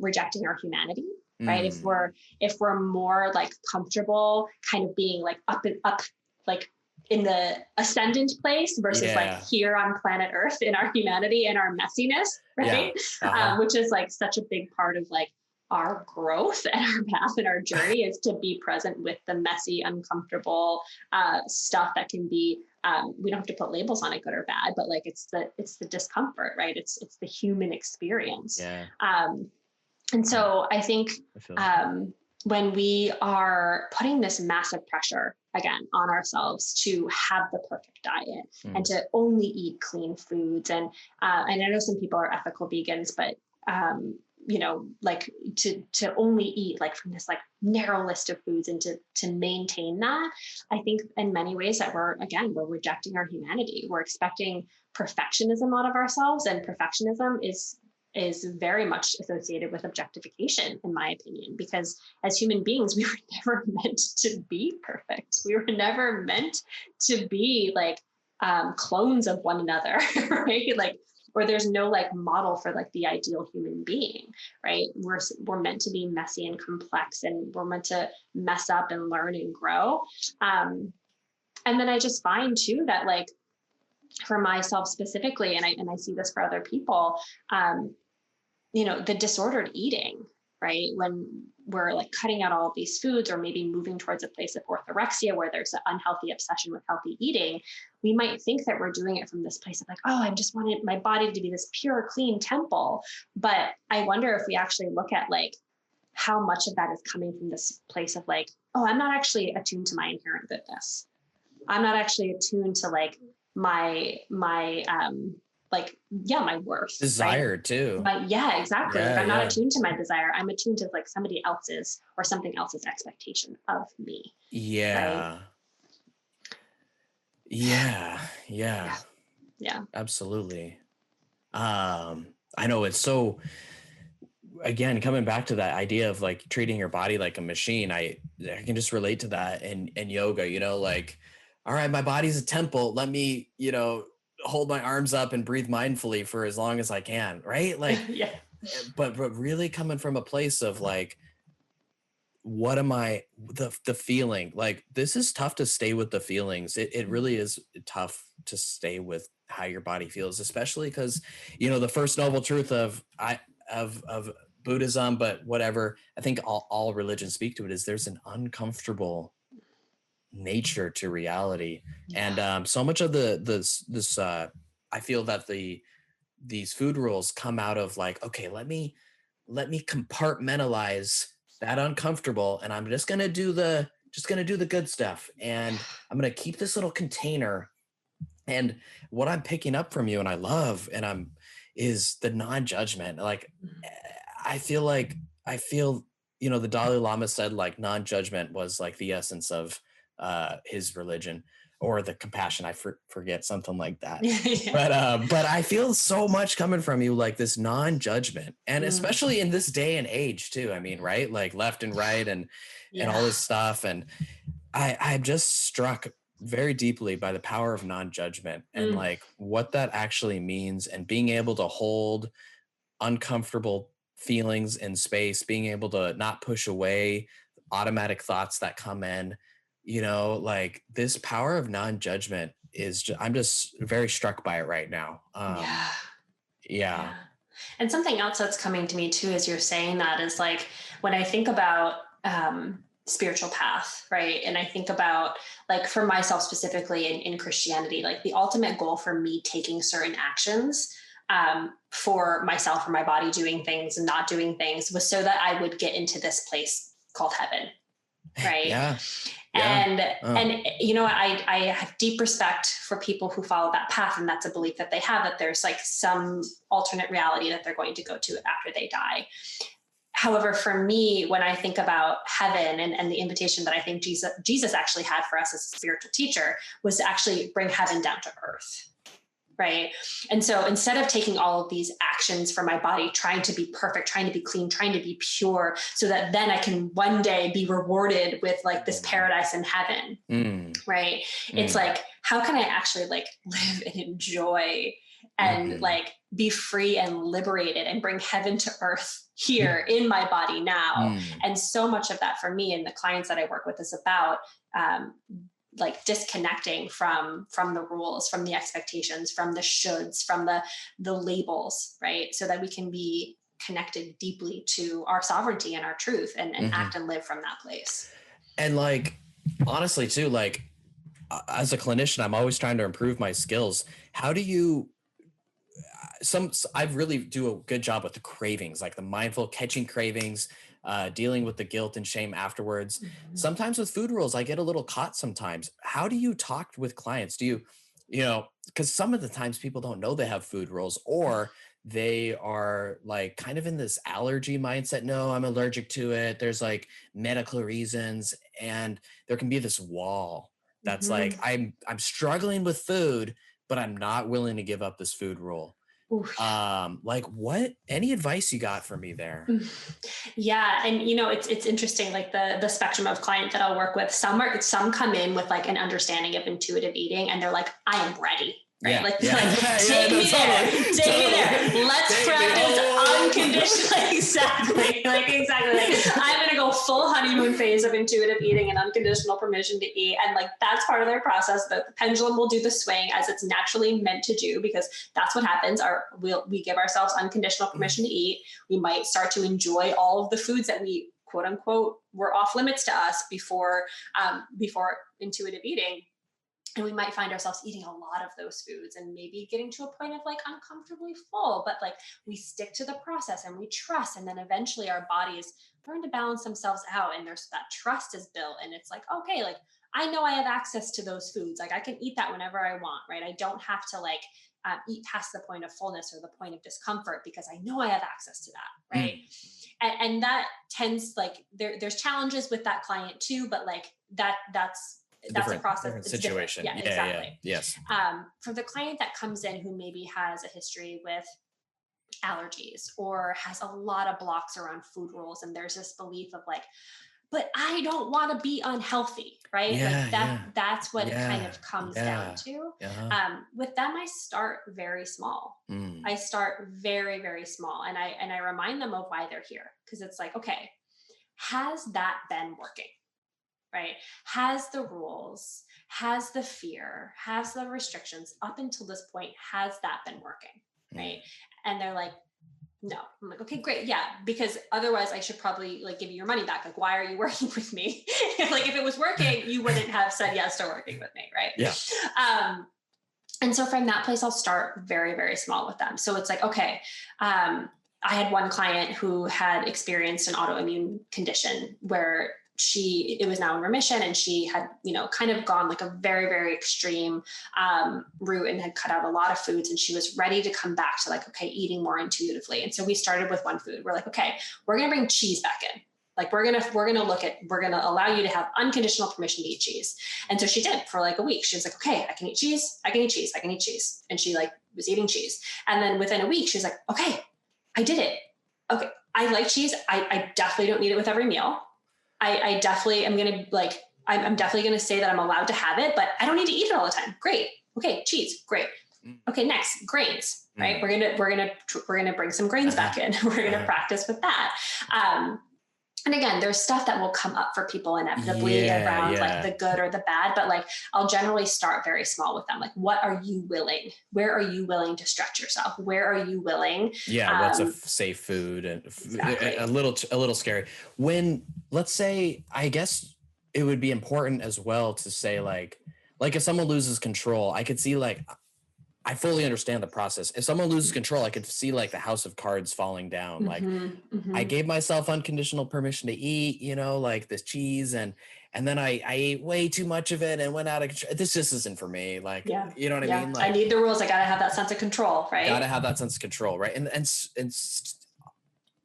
rejecting our humanity, right? Mm. If we're more like comfortable kind of being like up and up, like in the ascendant place versus like Yeah. here on planet Earth in our humanity and our messiness, right? Yeah. Uh-huh. Which is like such a big part of like our growth and our path and our journey is to be present with the messy, uncomfortable stuff that can be we don't have to put labels on it, good or bad, but like it's the discomfort, right? It's the human experience. Yeah. And so I think I feel that. when we are putting this massive pressure again on ourselves to have the perfect diet and to only eat clean foods, and I know some people are ethical vegans, but like to only eat like from this like narrow list of foods and to maintain that, I think in many ways that we're rejecting our humanity. We're expecting perfectionism out of ourselves, and perfectionism is very much associated with objectification, in my opinion, because as human beings, we were never meant to be perfect. We were never meant to be like clones of one another, right? Like, or there's no like model for like the ideal human being, right? We're meant to be messy and complex, and we're meant to mess up and learn and grow. And then I just find too that like for myself specifically, and I see this for other people, the disordered eating, right? When we're like cutting out all of these foods, or maybe moving towards a place of orthorexia where there's an unhealthy obsession with healthy eating, we might think that we're doing it from this place of like, oh, I just wanted my body to be this pure, clean temple. But I wonder if we actually look at like how much of that is coming from this place of like, oh, I'm not actually attuned to my inherent goodness. I'm not actually attuned to like my my worth, Desire right? too. Yeah, exactly. Like Yeah. I'm not Yeah. attuned to my desire. I'm attuned to like somebody else's or something else's expectation of me, right? Yeah. Yeah. Yeah. Yeah, yeah, Absolutely. I know it's so, again, coming back to that idea of like treating your body like a machine, I can just relate to that in yoga, like, all right, my body's a temple. Let me, hold my arms up and breathe mindfully for as long as I can. Right. Like, yeah, but really coming from a place of like, what am I, the feeling, like this is tough to stay with the feelings. It really is tough to stay with how your body feels, especially because, the first noble truth of Buddhism, but whatever, I think all religions speak to it, is there's an uncomfortable nature to reality. yeah, And so much of this I feel that these food rules come out of like, okay, let me compartmentalize that uncomfortable, and I'm just gonna do the good stuff, and I'm gonna keep this little container. And what I'm picking up from you, and I love, and I'm is the non-judgment. Like, Mhm. I feel, you know, the Dalai Lama said like non-judgment was like the essence of his religion, or the compassion. I forget, something like that. Yeah. But I feel so much coming from you, like this non-judgment, and Mm. especially in this day and age too. I mean, right? Like left and right, and all Yeah. this stuff. And I'm just struck very deeply by the power of non-judgment, and Mm. like what that actually means, and being able to hold uncomfortable feelings in space, being able to not push away automatic thoughts that come in, you know, like this power of non-judgment is just, I'm just very struck by it right now. Yeah. Yeah. Yeah. And something else that's coming to me too, as you're saying that, is like when I think about spiritual path, right? And I think about, like, for myself specifically in Christianity, like the ultimate goal for me taking certain actions for myself or my body, doing things and not doing things, was so that I would get into this place called heaven, right? Yeah. Yeah. and Uh, and you know, I have deep respect for people who follow that path, and that's a belief that they have, that there's like some alternate reality that they're going to go to after they die. However, for me, when I think about heaven, and the invitation that I think Jesus actually had for us as a spiritual teacher, was to actually bring heaven down to earth. Right. And so instead of taking all of these actions for my body, trying to be perfect, trying to be clean, trying to be pure, so that then I can one day be rewarded with like this paradise in heaven. mm, Right. It's mm, like, how can I actually like live and enjoy and mhm, like be free and liberated and bring heaven to earth here in my body now? mm, And so much of that for me and the clients that I work with is about um, like disconnecting from the rules, from the expectations, from the shoulds, from the labels, right? So that we can be connected deeply to our sovereignty and our truth, and mhm. act and live from that place. And like, honestly too, like as a clinician, I'm always trying to improve my skills. How do you, I really do a good job with the cravings, like the mindful catching cravings, dealing with the guilt and shame afterwards. Mhm. Sometimes with food rules, I get a little caught sometimes. How do you talk with clients? Do you, you know, because some of the times people don't know they have food rules, or they are like kind of in this allergy mindset. No, I'm allergic to it. There's like medical reasons. And there can be this wall that's like, Mhm. I'm struggling with food, but I'm not willing to give up this food rule. Oof. Like, what, any advice you got for me there? Yeah, and you know, it's interesting, like the spectrum of client that I'll work with. Some come in with like an understanding of intuitive eating, and they're like, I am ready. Right? Yeah, Like, yeah, like yeah, take no, me there, totally, take me totally. there. Let's Take me practice home. unconditionally. Exactly. Like exactly. Like I'm gonna go full honeymoon phase of intuitive eating and unconditional permission to eat. And like that's part of their process. The pendulum will do the swing as it's naturally meant to do, because that's what happens. We give ourselves unconditional permission to eat. We might start to enjoy all of the foods that we quote unquote were off limits to us before intuitive eating. And we might find ourselves eating a lot of those foods and maybe getting to a point of like uncomfortably full, but like we stick to the process and we trust, and then eventually our bodies learn to balance themselves out, and there's that trust is built, and it's like, okay, like I know I have access to those foods, like I can eat that whenever I want, right? I don't have to like eat past the point of fullness or the point of discomfort, because I know I have access to that, right? Mm, And that tends, like there's challenges with that client too, but like it's a that's a process. different It's different. situation. Yeah, Yeah, yeah, exactly. yes. For the client that comes in who maybe has a history with allergies or has a lot of blocks around food rules, and there's this belief of like, but I don't want to be unhealthy, right? Yeah, Like yeah, that's what it kind yeah, of comes down yeah. to. Uh-huh. With them, I start very small. Mm, I start very, very small, and I remind them of why they're here, because it's like, okay, has that been working? Right? Has the rules, has the fear, has the restrictions up until this point, has that been working? Right? mm. And they're like, no. I'm like, okay, great. Yeah. Because otherwise I should probably like give you your money back. Like, why are you working with me? Like, if it was working, you wouldn't have said yes to working with me. Right. Yeah. And so from that place, I'll start very, very small with them. So it's like, okay, I had one client who had experienced an autoimmune condition where it was now in remission, and she had, kind of gone like a very, very extreme route and had cut out a lot of foods. And she was ready to come back to like, okay, eating more intuitively. And so we started with one food. We're like, okay, we're going to bring cheese back in. Like we're going to allow you to have unconditional permission to eat cheese. And so she did for like a week. She was like, okay, I can eat cheese. I can eat cheese. I can eat cheese. And she like was eating cheese. And then within a week, she was like, okay, I did it. Okay. I like cheese. I definitely don't need it with every meal. I definitely am going to like, I'm definitely going to say that I'm allowed to have it, but I don't need to eat it all the time. Great. Okay. Cheese. Great. Okay. Next, grains, right? We're going to bring some grains back in. We're going to practice with that. And again, there's stuff that will come up for people inevitably around like the good or the bad, but like I'll generally start very small with them. Like, what are you willing? Where are you willing to stretch yourself? Where are you willing? Yeah. What's a safe food? And exactly. a little scary. When, let's say, I guess it would be important as well to say like if someone loses control, I could see like, I fully understand the process. If someone loses control, I could see like the house of cards falling down. Like I gave myself unconditional permission to eat, like this cheese, and then I ate way too much of it and went out of control. This just isn't for me. Like, you know what I mean? Like, I need the rules. I got to have that sense of control, right? Got to have that sense of control, right?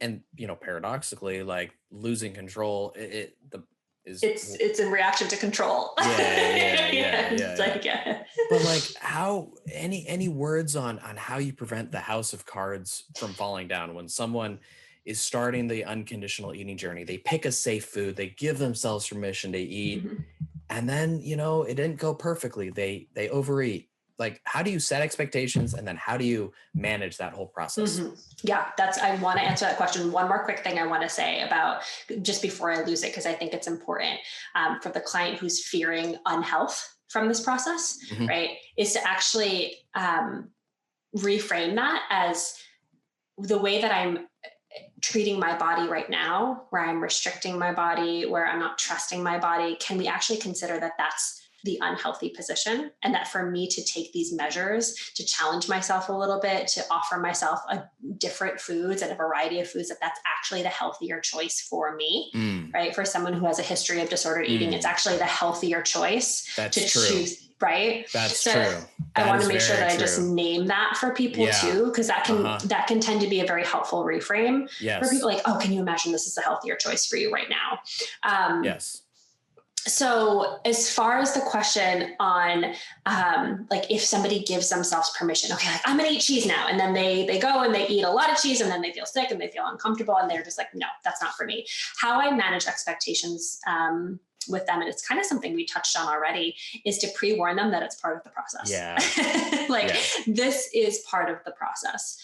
And paradoxically, like losing control, it's in reaction to control. Yeah. But like, how any words on how you prevent the house of cards from falling down when someone is starting the unconditional eating journey? They pick a safe food, they give themselves permission to eat, and then it didn't go perfectly. They overeat. Like, how do you set expectations, and then how do you manage that whole process? Yeah, I want to answer that question. One more quick thing I want to say about just before I lose it, because I think it's important for the client who's fearing unhealth from this process, right, is to actually reframe that as the way that I'm treating my body right now, where I'm restricting my body, where I'm not trusting my body. Can we actually consider that that's the unhealthy position, and that for me to take these measures to challenge myself a little bit, to offer myself a different foods and a variety of foods, that's actually the healthier choice for me, right? For someone who has a history of disordered eating, it's actually the healthier choice choose, right? That's so true. I want to make sure that I just name that for people too, because that can tend to be a very helpful reframe for people. Like, oh, can you imagine this is a healthier choice for you right now? Yes. So as far as the question on, like if somebody gives themselves permission, okay, like I'm going to eat cheese now. And then they go and they eat a lot of cheese, and then they feel sick and they feel uncomfortable, and they're just like, no, that's not for me. How I manage expectations, with them, and it's kind of something we touched on already, is to pre-warn them that it's part of the process. This is part of the process.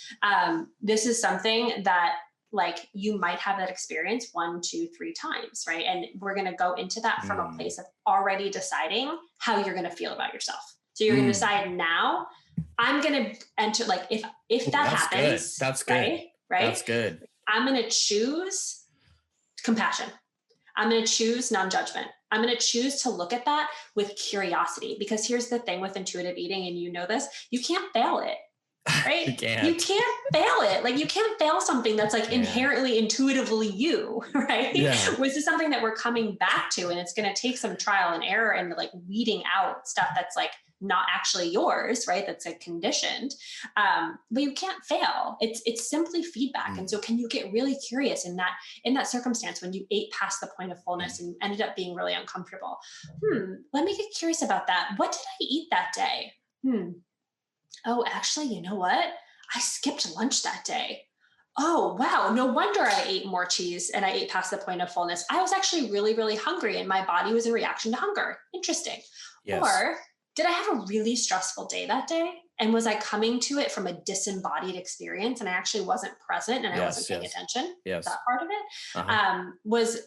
This is something that, like, you might have that experience 1, 2, 3 times, right? And we're going to go into that from a place of already deciding how you're going to feel about yourself. So you're going to decide now, I'm going to enter, like, if that happens, that's good. Right. That's good. I'm going to choose compassion. I'm going to choose non-judgment. I'm going to choose to look at that with curiosity, because here's the thing with intuitive eating, and you know this, you can't fail it. Right? You can't fail it. Like, you can't fail something that's like inherently intuitively you, right? Which is something that we're coming back to, and it's going to take some trial and error and like weeding out stuff that's like not actually yours, right? That's like conditioned. But you can't fail. It's simply feedback. And so can you get really curious in that circumstance when you ate past the point of fullness and ended up being really uncomfortable? Let me get curious about that. What did I eat that day? Oh, actually, you know what? I skipped lunch that day. Oh, wow. No wonder I ate more cheese and I ate past the point of fullness. I was actually really, really hungry, and my body was in reaction to hunger. Interesting. Yes. Or did I have a really stressful day that day? And was I coming to it from a disembodied experience, and I actually wasn't present, and I wasn't paying attention? That part of it was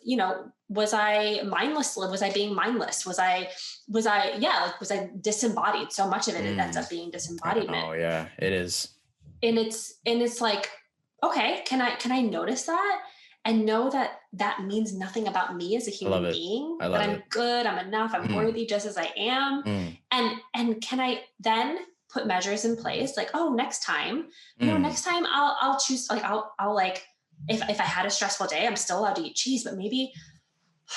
I mindless? Was I being mindless? Was I disembodied? So much of it ends up being disembodiment. Oh yeah, it is. And it's like, okay, can I notice that and know that means nothing about me as a human being, that I'm good, I'm enough, I'm worthy just as I am. And can I then put measures in place, like, oh, next time I'll choose, like, I'll like, if I had a stressful day, I'm still allowed to eat cheese, but maybe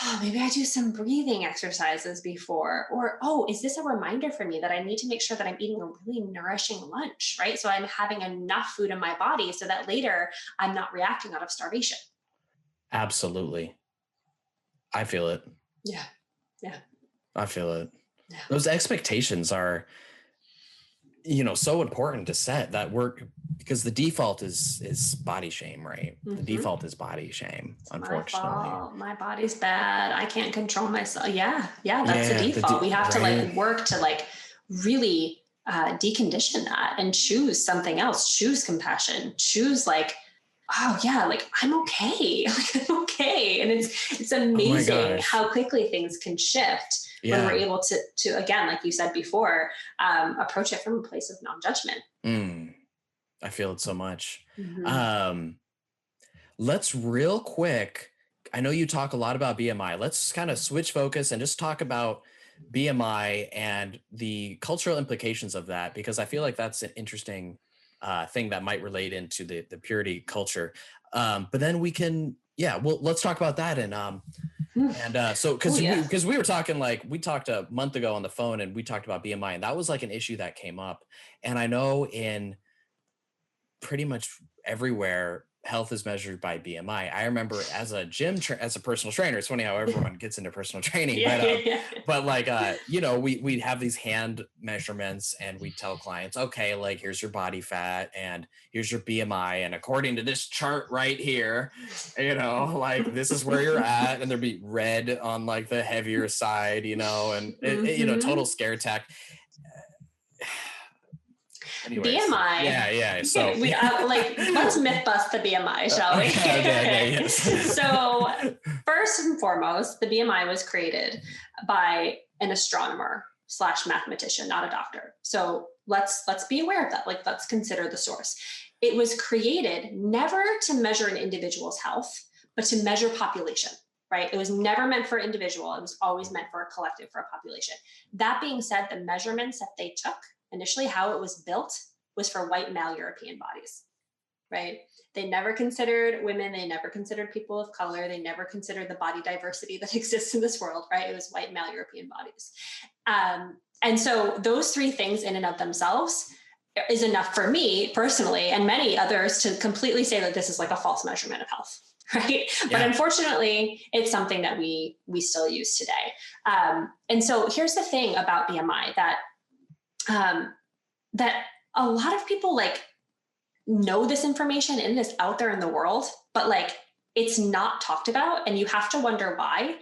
oh, maybe I do some breathing exercises before, or, oh, is this a reminder for me that I need to make sure that I'm eating a really nourishing lunch, right? So I'm having enough food in my body so that later I'm not reacting out of starvation. Absolutely. I feel it. Yeah. Yeah. I feel it. Yeah. Those expectations are, so important to set that work, because the default is body shame, right? The Mm-hmm. default is body shame, It's my unfortunately. fault. My body's bad. I can't control myself. Yeah. Yeah. That's the Yeah, default. We have to right. like work to like really decondition that and choose something else, choose compassion, choose like, oh yeah, like I'm okay. Like I'm okay. And it's Oh my amazing gosh. how quickly things can shift when we're Yeah. able to again, like you said before, approach it from a place of non-judgment. Mm, I feel it so much. Mm-hmm. Um, let's real quick. I know you talk a lot about BMI. Let's kind of switch focus and just talk about BMI and the cultural implications of that, because I feel like that's an interesting thing that might relate into the purity culture. But then we can, yeah, well, let's talk about that. So Oh yeah. because we were talking, like we talked a month ago on the phone and we talked about BMI, and that was like an issue that came up. And I know in pretty much everywhere health is measured by BMI. I remember as a as a personal trainer, it's funny how everyone gets into personal training, Yeah, yeah, yeah. but like we have these hand measurements and we tell clients, okay, like here's your body fat and here's your BMI, and according to this chart right here, like this is where you're at, and there'd be red on like the heavier side, and total Mm-hmm. scare tech. Anyways, BMI. yeah. So We like let's myth bust the BMI, shall we? okay, yes. So first and foremost, the BMI was created by an astronomer slash mathematician, not a doctor. So let's be aware of that. Like let's consider the source. It was created never to measure an individual's health, but to measure population. Right? It was never meant for individual. It was always meant for a collective, for a population. That being said, the measurements that they took initially, how it was built, was for white male European bodies, right? They never considered women. They never considered people of color. They never considered the body diversity that exists in this world, right? It was white male European bodies. And so those three things in and of themselves is enough for me personally and many others to completely say that this is like a false measurement of health. Right. Yeah. But unfortunately, it's something that we still use today. And so here's the thing about BMI that a lot of people like know this information and it's out there in the world, but like it's not talked about, and you have to wonder why.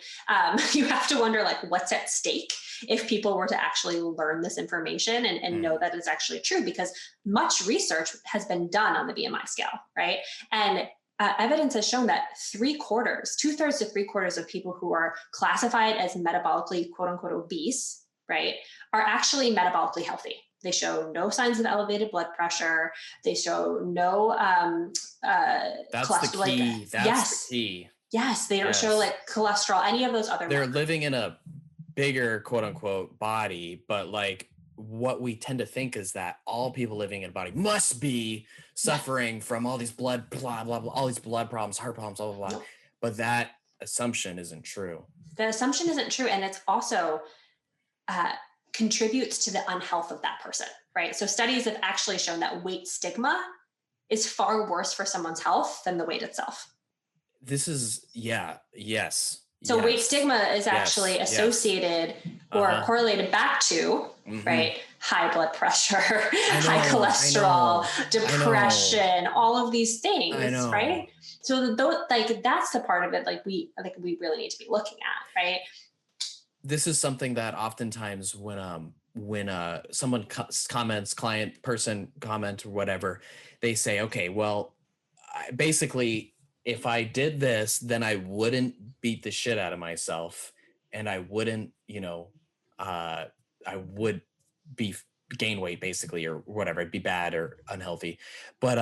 You have to wonder like what's at stake if people were to actually learn this information and know that it's actually true, because much research has been done on the BMI scale, right? And evidence has shown that 2/3 to 3/4 of people who are classified as metabolically quote unquote obese, right, are actually metabolically healthy. They show no signs of elevated blood pressure. They show no that's cholesterol. the key. That's yes, the key. Yes, they don't show like cholesterol, any of those other. They're living in a bigger quote unquote body, but like what we tend to think is that all people living in a body must be suffering from all these blood blah blah blah, all these blood problems, heart problems, blah blah blah. No. But that assumption isn't true. The assumption isn't true, and it's also contributes to the unhealth of that person, right? So studies have actually shown that weight stigma is far worse for someone's health than the weight itself. This is yes. So weight stigma is actually associated or correlated back to, right, high blood pressure, high cholesterol, depression, all of these things, right? So like that's the part of it like we really need to be looking at, right? This is something that oftentimes when someone comments, client, person comment or whatever, they say, okay, well, basically, if I did this, then I wouldn't beat the shit out of myself, and I wouldn't, I would be gain weight basically, or whatever. It'd be bad or unhealthy. But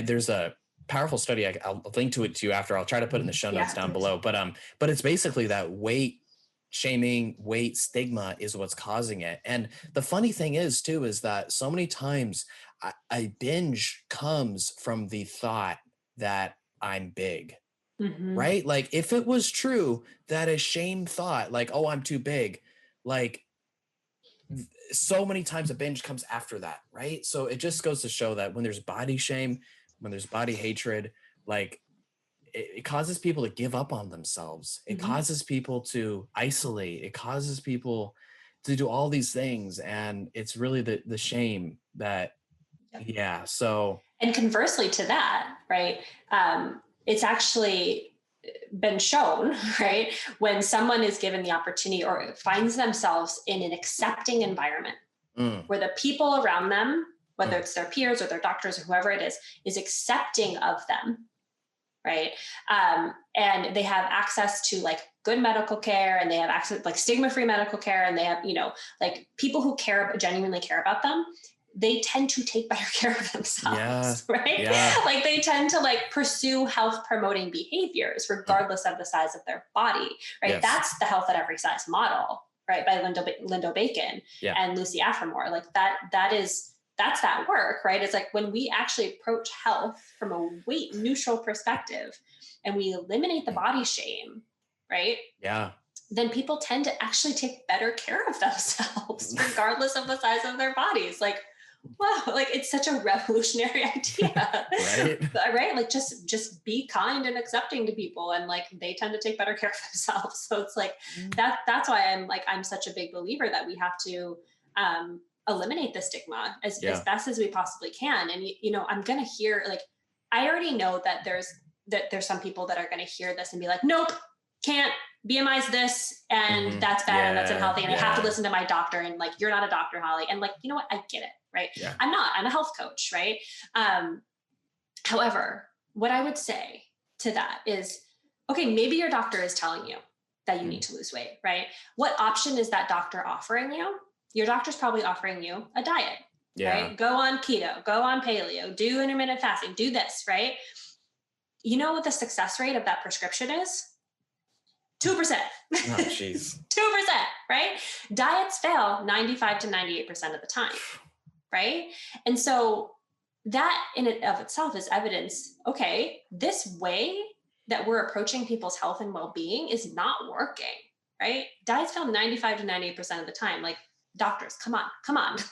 there's a powerful study. I'll link to it to you after. I'll try to put it in the show notes down below. But it's basically that weight shaming, weight stigma is what's causing it. And the funny thing is too, is that so many times I binge comes from the thought that I'm big. right? Like if it was true that a shame thought, like, oh, I'm too big, like so many times a binge comes after that, right? So it just goes to show that when there's body shame, when there's body hatred, like it causes people to give up on themselves. It causes people to isolate. It causes people to do all these things. And it's really the shame that, yeah. So, and conversely to that, right? It's actually been shown, right? When someone is given the opportunity or finds themselves in an accepting environment where the people around them, whether it's their peers or their doctors or whoever it is accepting of them, right? And they have access to like good medical care, and they have access like stigma-free medical care, and they have, like people who genuinely care about them, they tend to take better care of themselves, right? Yeah. Like they tend to like pursue health promoting behaviors regardless of the size of their body, right? Yes. That's the health at every size model, right? By Lindo Bacon and Lucy Aphramore. Like that's that work, right? It's like when we actually approach health from a weight neutral perspective and we eliminate the body shame, right? Yeah. Then people tend to actually take better care of themselves regardless of the size of their bodies. Like, wow, like it's such a revolutionary idea, right? Like just be kind and accepting to people, and like they tend to take better care of themselves. So it's like that's why I'm such a big believer that we have to eliminate the stigma as best as we possibly can. And I'm gonna hear, like, I already know that there's some people that are gonna hear this and be like, nope, can't. BMI's this, and that's bad, and that's unhealthy, and I have to listen to my doctor, and like, you're not a doctor, Holly. And like, you know what? I get it, right? Yeah. I'm a health coach, right? However, what I would say to that is, okay, maybe your doctor is telling you that you need to lose weight, right? What option is that doctor offering you? Your doctor's probably offering you a diet, right? Go on keto, go on paleo, do intermittent fasting, do this, right? You know what the success rate of that prescription is? 2%. Oh, jeez. 2%, right? Diets fail 95 to 98% of the time, right? And so that in and of itself is evidence, okay, this way that we're approaching people's health and well-being is not working, right? Diets fail 95 to 98% of the time. Like, doctors, come on.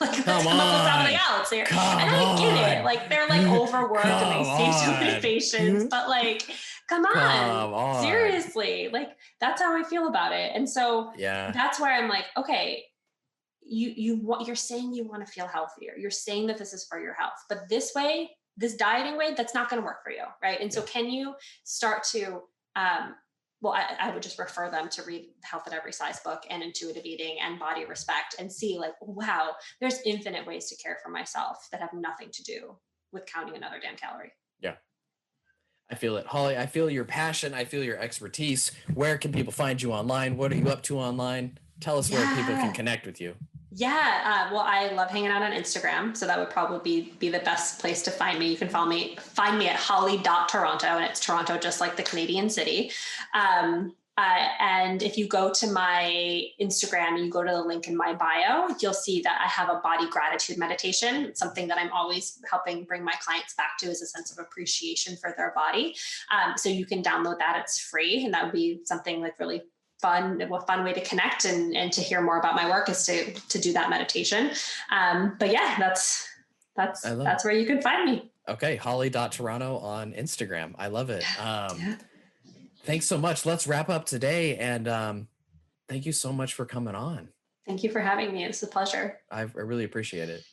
Like, let's come up with something else here. And I get it. Like, they're like overworked and they see so many patients, but like, come on. Seriously. Like, that's how I feel about it. And so that's where I'm like, okay, you're saying you want to feel healthier. You're saying that this is for your health, but this way, this dieting way, that's not going to work for you. Right. And so can you start to, I would just refer them to read Health at Every Size book and Intuitive Eating and Body Respect, and see like, wow, there's infinite ways to care for myself that have nothing to do with counting another damn calorie. Yeah. I feel it. Holly, I feel your passion. I feel your expertise. Where can people find you online? What are you up to online? Tell us where people can connect with you. Yeah. Well, I love hanging out on Instagram. So that would probably be the best place to find me. You can find me at holly.toronto, and it's Toronto, just like the Canadian city. And if you go to my Instagram, you go to the link in my bio, you'll see that I have a body gratitude meditation. It's something that I'm always helping bring my clients back to, is a sense of appreciation for their body. So you can download that. It's free. And that would be something like really fun way to connect and to hear more about my work, is to do that meditation. But yeah, that's where you can find me. Okay. Holly.Toronto on Instagram. I love it. Thanks so much. Let's wrap up today. And thank you so much for coming on. Thank you for having me. It's a pleasure. I really appreciate it.